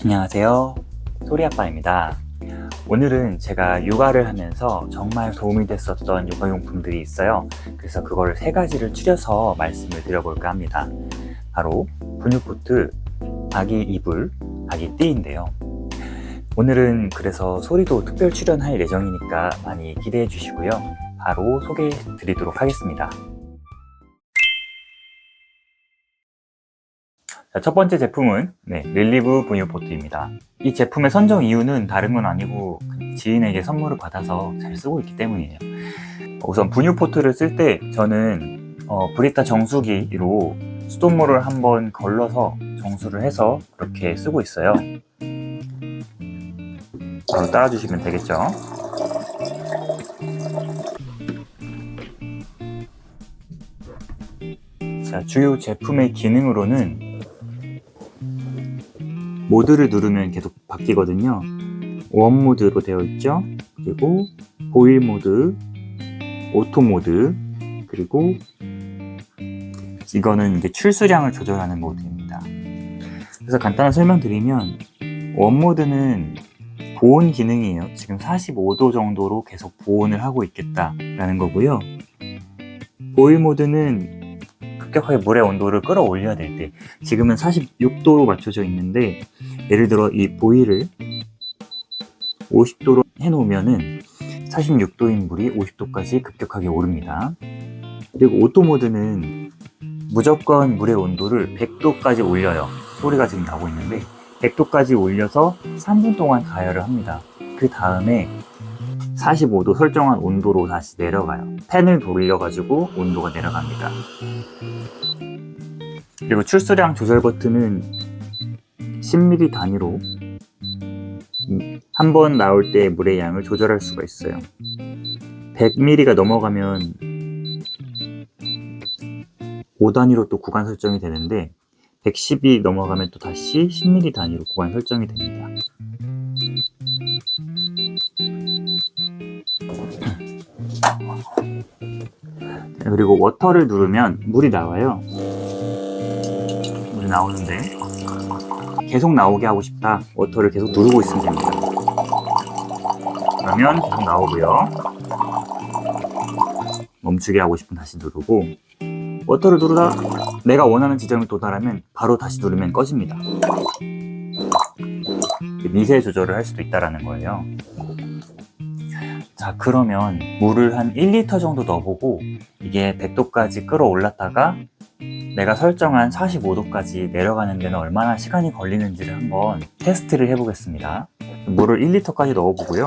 안녕하세요, 소리아빠입니다. 오늘은 제가 육아를 하면서 정말 도움이 됐었던 육아용품들이 있어요. 그래서 그거를 3가지를 추려서 말씀을 드려볼까 합니다. 바로 분유코트, 아기 이불, 아기 띠인데요. 오늘은 그래서 소리도 특별 출연할 예정이니까 많이 기대해 주시고요. 바로 소개해 드리도록 하겠습니다. 자, 첫 번째 제품은 릴리브 분유포트입니다. 이 제품의 선정 이유는 다른 건 아니고 지인에게 선물을 받아서 잘 쓰고 있기 때문이에요. 우선 분유포트를 쓸 때 저는 브리타 정수기로 수돗물을 한번 걸러서 정수를 해서 그렇게 쓰고 있어요. 바로 따라주시면 되겠죠. 자, 주요 제품의 기능으로는 모드를 누르면 계속 바뀌거든요. 원 모드로 되어 있죠. 그리고 보일 모드, 오토 모드, 그리고 이거는 이제 출수량을 조절하는 모드입니다. 그래서 간단한 설명드리면 원 모드는 보온 기능이에요. 지금 45도 정도로 계속 보온을 하고 있겠다라는 거고요. 보일 모드는 급격하게 물의 온도를 끌어올려야 될 때, 지금은 46도로 맞춰져 있는데 예를 들어 이 보일을 50도로 해놓으면은 46도인 물이 50도까지 급격하게 오릅니다. 그리고 오토 모드는 무조건 물의 온도를 100도까지 올려요. 소리가 지금 나고 있는데 100도까지 올려서 3분 동안 가열을 합니다. 그 다음에 45도 설정한 온도로 다시 내려가요. 팬을 돌려가지고 온도가 내려갑니다. 그리고 출수량 조절 버튼은 10ml 단위로 한 번 나올 때 물의 양을 조절할 수가 있어요. 100ml가 넘어가면 5단위로 또 구간 설정이 되는데 110이 넘어가면 또 다시 10ml 단위로 구간 설정이 됩니다. 그리고 워터를 누르면 물이 나와요. 물이 나오는데 계속 나오게 하고 싶다. 워터를 계속 누르고 있으면 됩니다. 그러면 계속 나오고요. 멈추게 하고 싶으면 다시 누르고, 워터를 누르다 내가 원하는 지점에 도달하면 바로 다시 누르면 꺼집니다. 미세 조절을 할 수도 있다는 거예요. 자, 그러면 물을 한 1리터 정도 넣어보고 이게 100도까지 끌어올랐다가 내가 설정한 45도까지 내려가는 데는 얼마나 시간이 걸리는지를 한번 테스트를 해보겠습니다. 물을 1리터까지 넣어보고요.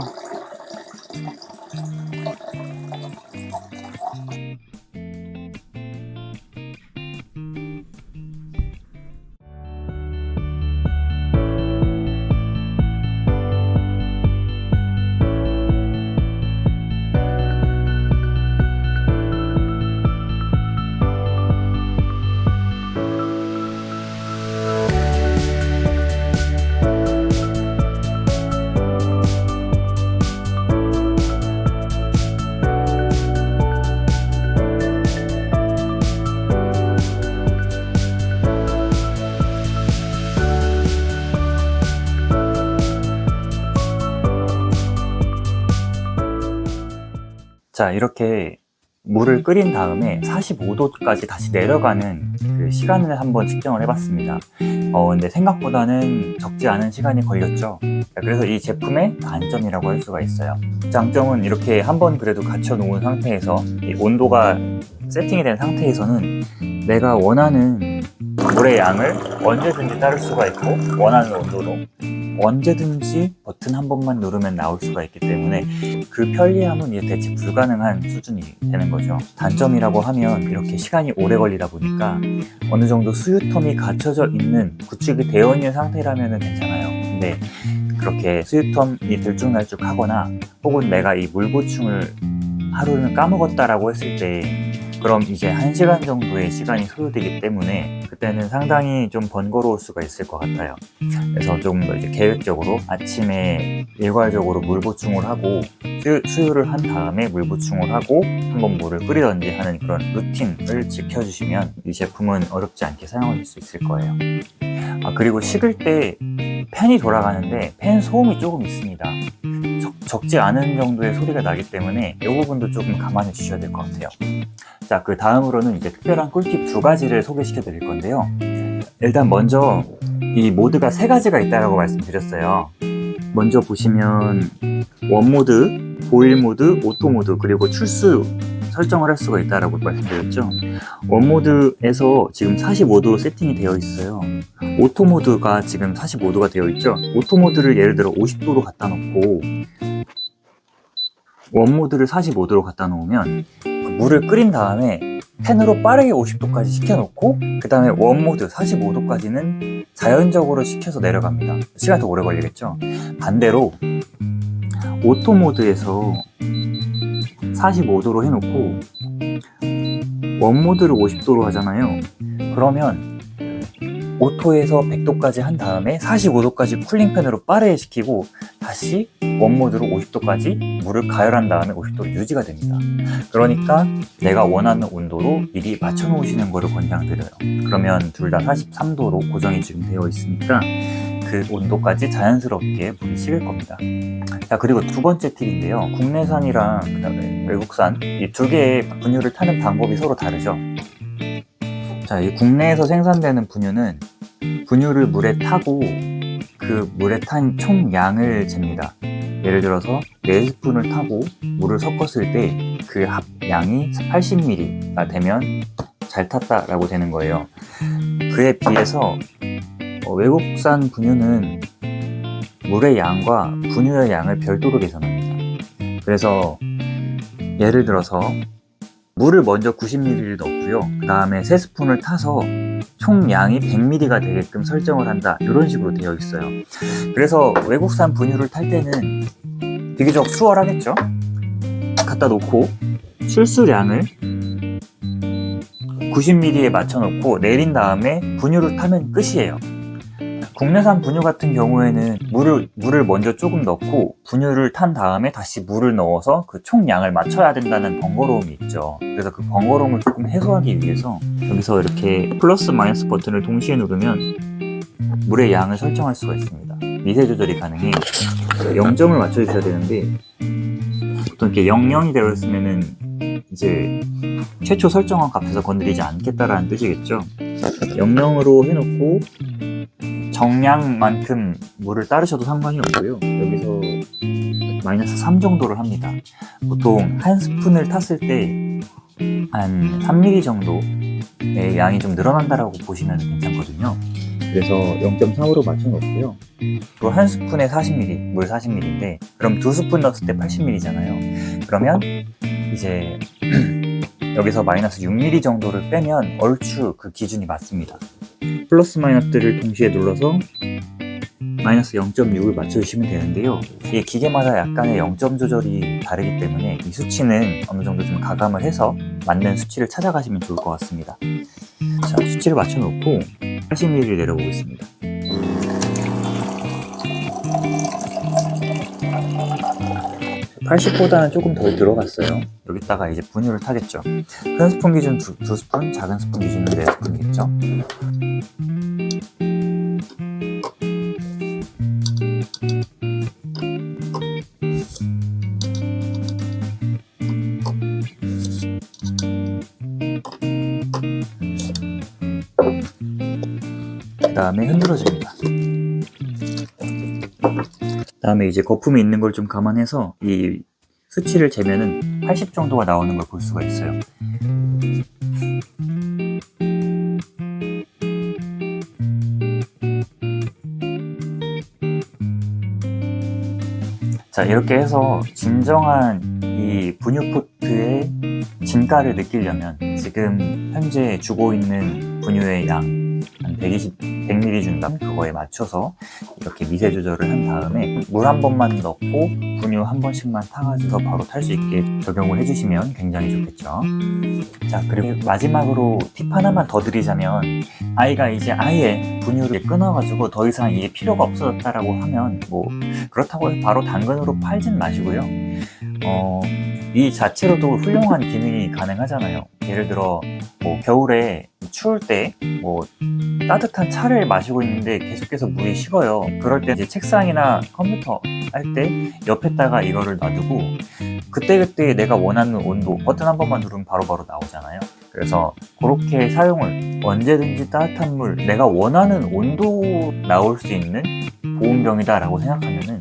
자, 이렇게 물을 끓인 다음에 45도까지 다시 내려가는 그 시간을 한번 측정을 해봤습니다. 근데 생각보다는 적지 않은 시간이 걸렸죠. 그래서 이 제품의 단점이라고 할 수가 있어요. 장점은 이렇게 한번 그래도 갖춰 놓은 상태에서 이 온도가 세팅이 된 상태에서는 내가 원하는 물의 양을 언제든지 따를 수가 있고, 원하는 온도로 언제든지 버튼 한 번만 누르면 나올 수가 있기 때문에 그 편리함은 이제 대체 불가능한 수준이 되는 거죠. 단점이라고 하면 이렇게 시간이 오래 걸리다 보니까 어느 정도 수유텀이 갖춰져 있는, 구축이 되어 있는 상태라면 괜찮아요. 근데 그렇게 수유텀이 들쭉날쭉하거나 혹은 내가 이 물 보충을 하루는 까먹었다라고 했을 때 그럼 이제 1시간 정도의 시간이 소요되기 때문에 그때는 상당히 좀 번거로울 수가 있을 것 같아요. 그래서 조금 더 이제 계획적으로 아침에 일괄적으로 물 보충을 하고 수유를 한 다음에 물 보충을 하고 한번 물을 끓이던지 하는 그런 루틴을 지켜주시면 이 제품은 어렵지 않게 사용하실 수 있을 거예요. 그리고 식을 때 팬이 돌아가는데 팬 소음이 조금 있습니다. 적지 않은 정도의 소리가 나기 때문에 이 부분도 조금 감안해 주셔야 될 것 같아요. 자, 그 다음으로는 이제 특별한 꿀팁 2가지를 소개시켜 드릴 건데요. 일단 먼저 이 모드가 3가지가 있다고 말씀드렸어요. 먼저 보시면 원모드, 보일모드, 오토모드, 그리고 출수 설정을 할 수가 있다고 말씀드렸죠. 원모드에서 지금 45도로 세팅이 되어 있어요. 오토모드가 지금 45도가 되어 있죠. 오토모드를 예를 들어 50도로 갖다 놓고 원모드를 45도로 갖다 놓으면 물을 끓인 다음에 팬으로 빠르게 50도까지 식혀놓고 그 다음에 원모드 45도까지는 자연적으로 식혀서 내려갑니다. 시간이 더 오래 걸리겠죠. 반대로 오토모드에서 45도로 해놓고 원모드를 50도로 하잖아요. 그러면 오토에서 100도까지 한 다음에 45도까지 쿨링팬으로 빠르게 식히고 다시 원모드로 50도까지 물을 가열한 다음에 50도로 유지가 됩니다. 그러니까 내가 원하는 온도로 미리 맞춰 놓으시는 거를 권장드려요. 그러면 둘 다 43도로 고정이 지금 되어 있으니까 그 온도까지 자연스럽게 물이 식을 겁니다. 자, 그리고 2번째 팁인데요. 국내산이랑 그다음에 외국산 이 2개의 분유를 타는 방법이 서로 다르죠. 자, 이 국내에서 생산되는 분유는 분유를 물에 타고 그 물에 탄 총량을 잽니다. 예를 들어서 4스푼을 타고 물을 섞었을 때 그 합량이 80ml가 되면 잘 탔다라고 되는 거예요. 그에 비해서 외국산 분유는 물의 양과 분유의 양을 별도로 계산합니다. 그래서 예를 들어서 물을 먼저 90ml를 넣고요. 그 다음에 3스푼을 타서 총 양이 100ml가 되게끔 설정을 한다. 이런 식으로 되어 있어요. 그래서 외국산 분유를 탈 때는 비교적 수월하겠죠? 갖다 놓고 출수량을 90ml에 맞춰 놓고 내린 다음에 분유를 타면 끝이에요. 국내산 분유 같은 경우에는 물을 먼저 조금 넣고 분유를 탄 다음에 다시 물을 넣어서 그 총량을 맞춰야 된다는 번거로움이 있죠. 그래서 그 번거로움을 조금 해소하기 위해서 여기서 이렇게 플러스 마이너스 버튼을 동시에 누르면 물의 양을 설정할 수가 있습니다. 미세 조절이 가능해. 0점을 맞춰주셔야 되는데 보통 이렇게 00이 되어 있으면은 이제 최초 설정한 값에서 건드리지 않겠다라는 뜻이겠죠. 00으로 해놓고 정량만큼 물을 따르셔도 상관이 없고요. 여기서 마이너스 3 정도를 합니다. 보통 한 스푼을 탔을 때 한 3ml 정도의 양이 좀 늘어난다라고 보시면 괜찮거든요. 그래서 0.3으로 맞춰 놓고요. 그리고 한 스푼에 40ml, 물 40ml인데 그럼 2스푼 넣었을 때 80ml잖아요. 그러면 이제 여기서 마이너스 6ml 정도를 빼면 얼추 그 기준이 맞습니다. 플러스 마이너스를 동시에 눌러서 마이너스 0.6을 맞춰주시면 되는데요. 이게 기계마다 약간의 0점 조절이 다르기 때문에 이 수치는 어느 정도 좀 가감을 해서 맞는 수치를 찾아가시면 좋을 것 같습니다. 자, 수치를 맞춰놓고 80ml를 내려보겠습니다. (80보다는) 조금 덜 들어갔어요. 여기다가 이제 분유를 타겠죠. 큰 스푼 기준 2스푼, 작은 스푼 기준은 4스푼이겠죠. 그 다음에 흔들어줍니다. 그 다음에 이제 거품이 있는 걸 좀 감안해서 이 수치를 재면은 80 정도가 나오는 걸 볼 수가 있어요. 자, 이렇게 해서 진정한 이 분유포트의 진가를 느끼려면 지금 현재 주고 있는 분유의 양 한 120 100ml 준다 그거에 맞춰서 이렇게 미세 조절을 한 다음에 물 한 번만 넣고 분유 한 번씩만 타가지고 바로 탈 수 있게 적용을 해주시면 굉장히 좋겠죠. 자, 그리고 마지막으로 팁 하나만 더 드리자면, 아이가 이제 아예 분유를 끊어가지고 더 이상 이게 필요가 없어졌다라고 하면 뭐 그렇다고 해서 바로 당근으로 팔진 마시고요. 이 자체로도 훌륭한 기능이 가능하잖아요. 예를 들어 뭐 겨울에 추울 때 뭐 따뜻한 차를 마시고 있는데 계속해서 물이 식어요. 그럴 때 이제 책상이나 컴퓨터 할 때 옆에다가 이거를 놔두고 그때그때 내가 원하는 온도 버튼 한 번만 누르면 바로바로 나오잖아요. 그래서 그렇게 사용을, 언제든지 따뜻한 물 내가 원하는 온도 나올 수 있는 보온병이다 라고 생각하면은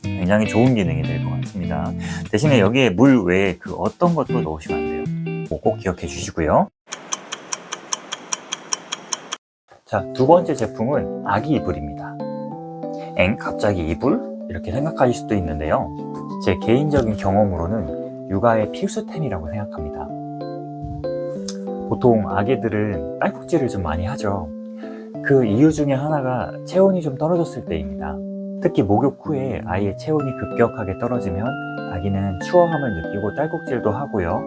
굉장히 좋은 기능이 될 것 같습니다. 대신에 여기에 물 외에 그 어떤 것도 넣으시면 안 돼요. 꼭 기억해 주시고요. 자, 두 번째 제품은 아기 이불입니다. 갑자기 이불? 이렇게 생각하실 수도 있는데요. 제 개인적인 경험으로는 육아의 필수템이라고 생각합니다. 보통 아기들은 딸꾹질을 좀 많이 하죠. 그 이유 중에 하나가 체온이 좀 떨어졌을 때입니다. 특히 목욕 후에 아이의 체온이 급격하게 떨어지면 아기는 추워함을 느끼고 딸꾹질도 하고요.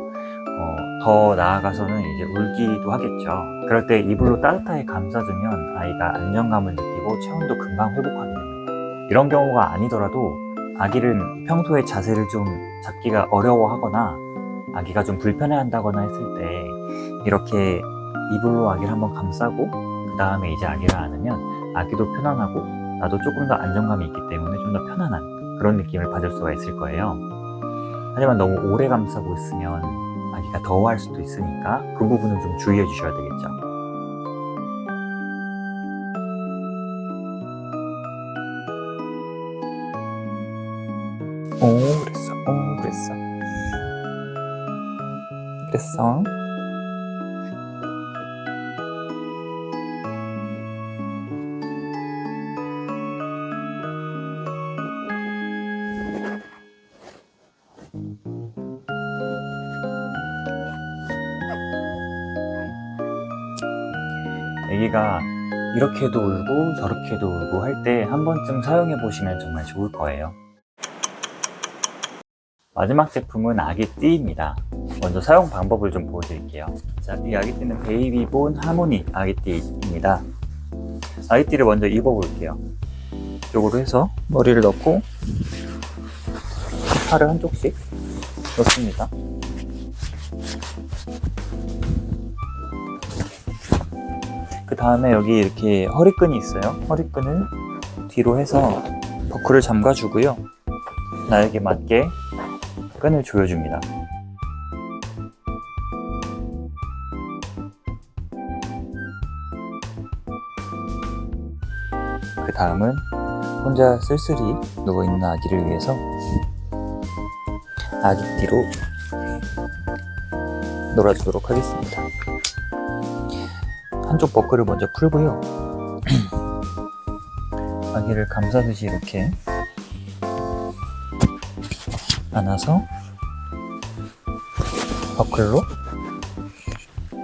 더 나아가서는 이제 울기도 하겠죠. 그럴 때 이불로 따뜻하게 감싸주면 아이가 안정감을 느끼고 체온도 금방 회복하게 됩니다. 이런 경우가 아니더라도 아기는 평소에 자세를 좀 잡기가 어려워하거나 아기가 좀 불편해한다거나 했을 때 이렇게 이불로 아기를 한번 감싸고 그 다음에 이제 아기를 안으면 아기도 편안하고 나도 조금 더 안정감이 있기 때문에 좀 더 편안한 그런 느낌을 받을 수가 있을 거예요. 하지만 너무 오래 감싸고 있으면 아기가 더워할 수도 있으니까 그 부분은 좀 주의해 주셔야 되겠죠. 그랬어. 아기가 이렇게도 울고 저렇게도 울고 할 때 한 번쯤 사용해 보시면 정말 좋을 거예요. 마지막 제품은 아기띠입니다. 먼저 사용 방법을 좀 보여드릴게요. 자, 이 아기띠는 베이비본 하모니 아기띠입니다. 아기띠를 먼저 입어볼게요. 이쪽으로 해서 머리를 넣고 팔을 한쪽씩 넣습니다. 그 다음에 여기 이렇게 허리끈이 있어요. 허리끈을 뒤로 해서 버클을 잠가주고요. 나에게 맞게 끈을 조여줍니다. 그 다음은 혼자 쓸쓸히 누워있는 아기를 위해서 아기띠로 놀아주도록 하겠습니다. 한쪽 버클을 먼저 풀고요. 아기를 감싸듯이 이렇게 안아서 버클로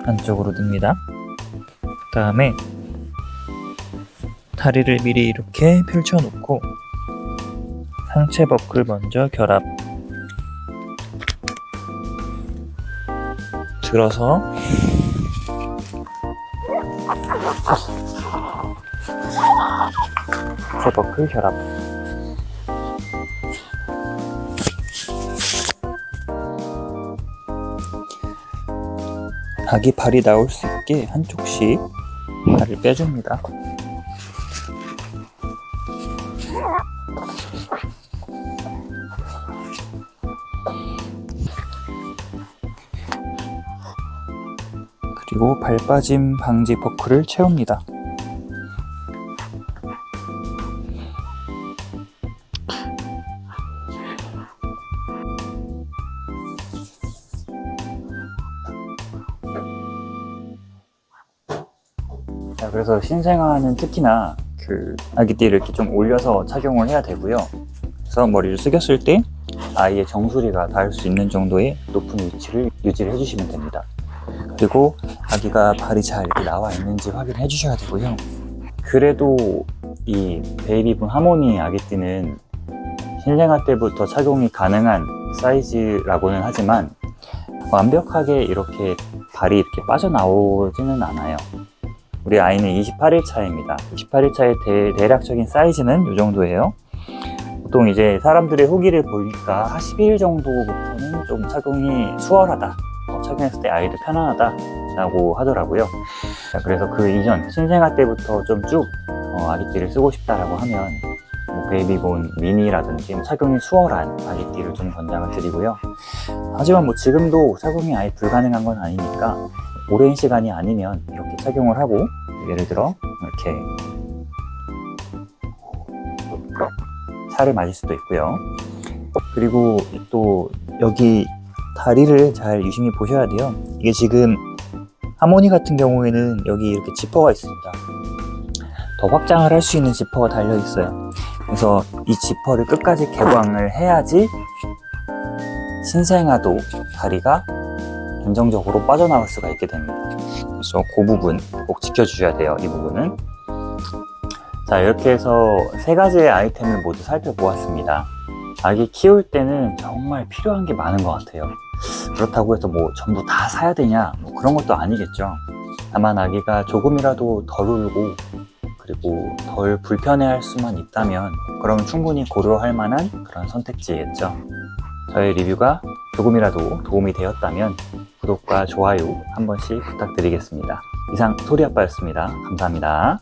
안쪽으로 듭니다. 그 다음에 다리를 미리 이렇게 펼쳐놓고 상체 버클 먼저 결합 들어서 상체 버클 결합 아기 발이 나올 수 있게 한쪽씩 발을 빼줍니다. 그리고 발 빠짐 방지 버클을 채웁니다. 자, 그래서 신생아는 특히나 그 아기띠를 이렇게 좀 올려서 착용을 해야 되고요. 그래서 머리를 숙였을 때 아이의 정수리가 닿을 수 있는 정도의 높은 위치를 유지를 해주시면 됩니다. 그리고 아기가 발이 잘 이렇게 나와 있는지 확인해 주셔야 되고요. 그래도 이 베이비분 하모니 아기띠는 신생아 때부터 착용이 가능한 사이즈라고는 하지만 완벽하게 이렇게 발이 이렇게 빠져나오지는 않아요. 우리 아이는 28일 차입니다. 28일 차의 대략적인 사이즈는 이 정도예요. 보통 이제 사람들의 후기를 보니까 12일 정도부터는 좀 착용이 수월하다, 착용했을 때 아이도 편안하다 라고 하더라고요. 자, 그래서 그 이전 신생아 때부터 좀 쭉 아기띠를 쓰고 싶다라고 하면 뭐 베이비본 미니라든지 착용이 수월한 아기띠를 좀 권장을 드리고요. 하지만 뭐 지금도 착용이 아예 불가능한 건 아니니까 오랜 시간이 아니면 이렇게 착용을 하고, 예를 들어 이렇게 차를 마실 수도 있고요. 그리고 또 여기 다리를 잘 유심히 보셔야 돼요. 이게 지금 하모니 같은 경우에는 여기 이렇게 지퍼가 있습니다. 더 확장을 할 수 있는 지퍼가 달려 있어요. 그래서 이 지퍼를 끝까지 개방을 해야지 신생아도 다리가 안정적으로 빠져나올 수가 있게 됩니다. 그래서 그 부분 꼭 지켜주셔야 돼요. 이 부분은. 자, 이렇게 해서 세 가지의 아이템을 모두 살펴보았습니다. 아기 키울 때는 정말 필요한 게 많은 것 같아요. 그렇다고 해서 뭐 전부 다 사야 되냐, 뭐 그런 것도 아니겠죠. 다만 아기가 조금이라도 덜 울고 그리고 덜 불편해할 수만 있다면 그러면 충분히 고려할 만한 그런 선택지겠죠. 저의 리뷰가 조금이라도 도움이 되었다면 구독과 좋아요 한 번씩 부탁드리겠습니다. 이상 소리아빠였습니다. 감사합니다.